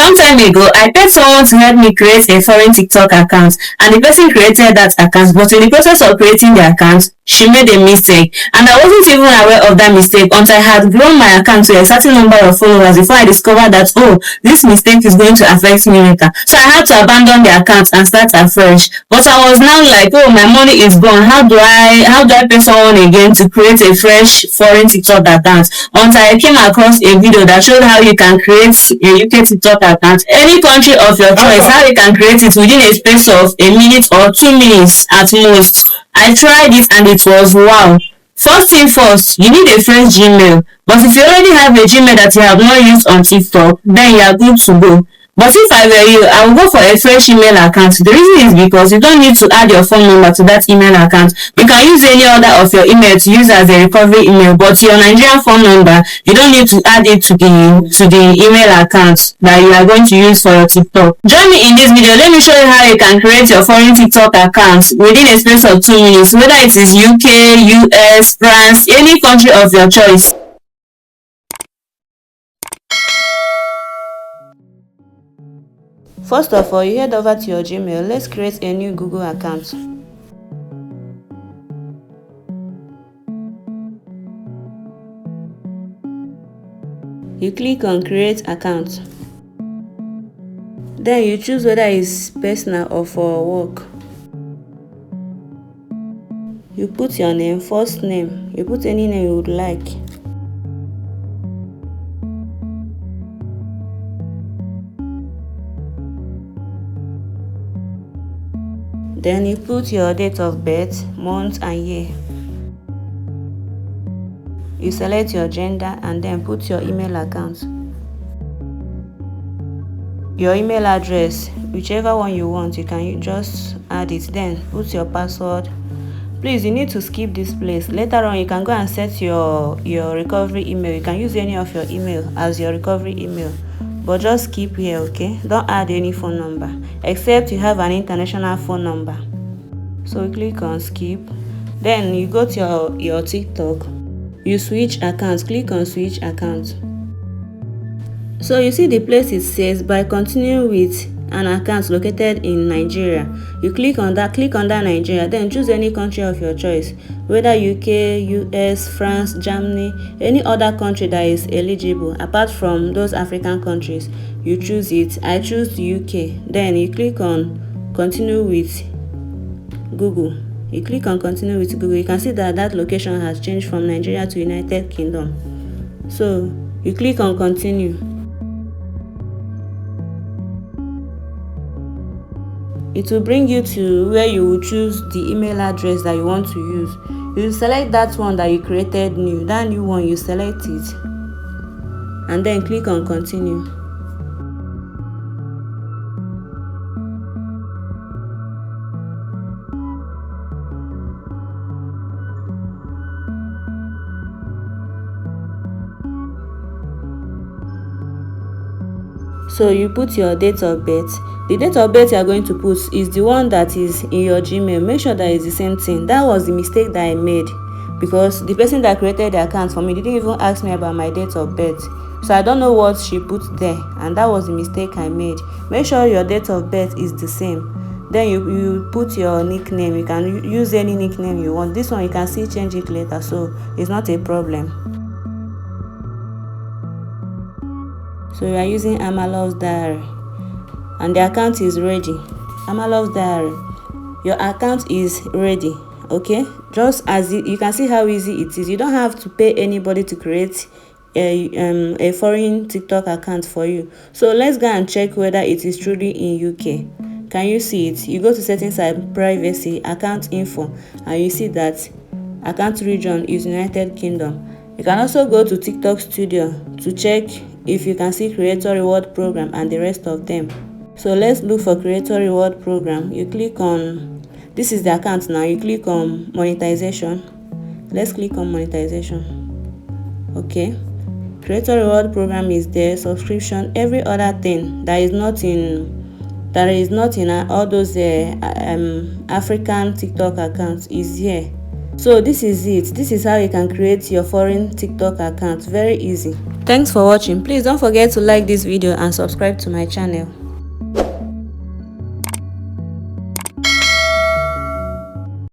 Some time ago, I paid someone to help me create a foreign TikTok account, and the person created that account, but in the process of creating the account, she made a mistake, and I wasn't even aware of that mistake until I had grown my account to a certain number of followers before I discovered that, oh, this mistake is going to affect me later. So I had to abandon the account and start afresh. But I was now like, oh, my money is gone. How do I pay someone again to create a fresh foreign TikTok account? Until I came across a video that showed how you can create a UK TikTok account, any country of your choice, how you can create it within a space of a minute or 2 minutes at most. I tried it and it was wow. First thing first, you need a fresh Gmail. But if you already have a Gmail that you have not used on TikTok, then you are good to go. But if I were you, I would go for a fresh email account. The reason is because you don't need to add your phone number to that email account. You can use any other of your email to use as a recovery email, but your Nigerian phone number, you don't need to add it to the email account that you are going to use for your TikTok. Join me in this video. Let me show you how you can create your foreign TikTok account within a space of 2 minutes, whether it is UK, US, France, any country of your choice. First of all, you head over to your Gmail. Let's create a new Google account. You click on create account. Then you choose whether it's personal or for work. You put your name, first name. You put any name you would like. Then you put your date of birth, month and year. You select your gender and then put your email account. Your email address, whichever one you want, you can just add it. Then put your password. Please, you need to skip this place. Later on, you can go and set your recovery email. You can use any of your email as your recovery email. But just skip here, okay? Don't add any phone number, except you have an international phone number. So you click on skip. Then you go to your TikTok. You switch accounts. Click on switch account. So you see the place it says by continuing with an account located in Nigeria. You click on that Nigeria, then choose any country of your choice, whether UK, US, France, Germany, any other country that is eligible apart from those African countries. You choose it. I choose the UK. Then you click on continue with Google. You click on continue with Google. You can see that location has changed from Nigeria to United Kingdom. So you click on continue. It will bring you to where you will choose the email address that you want to use. You select that one that you created new. That new one, you select it. And then click on continue. So you put your date of birth. The date of birth you are going to put is the one that is in your Gmail. Make sure that it's the same thing. That was the mistake that I made, because the person that created the account for me didn't even ask me about my date of birth. So I don't know what she put there, and that was the mistake I made. Make sure your date of birth is the same. Then you put your nickname. You can use any nickname you want. This one you can still change it later, so it's not a problem. So you are using Amalov's Diary, and the account is ready. Amalov's Diary, your account is ready. Okay, just as you can see how easy it is. You don't have to pay anybody to create a foreign TikTok account for you. So let's go and check whether it is truly in UK. Can you see it? You go to settings and privacy, account info, and you see that account region is United Kingdom. You can also go to TikTok Studio to check if you can see Creator Reward Program and the rest of them. So let's look for Creator Reward Program. You click on, this is the account now. You click on monetization. Let's click on monetization. Okay. Creator Reward Program is there. Subscription, every other thing that is not in all those African TikTok accounts is here. So this is it. This is how you can create your foreign TikTok account. Very easy. Thanks for watching. Please don't forget to like this video and subscribe to my channel.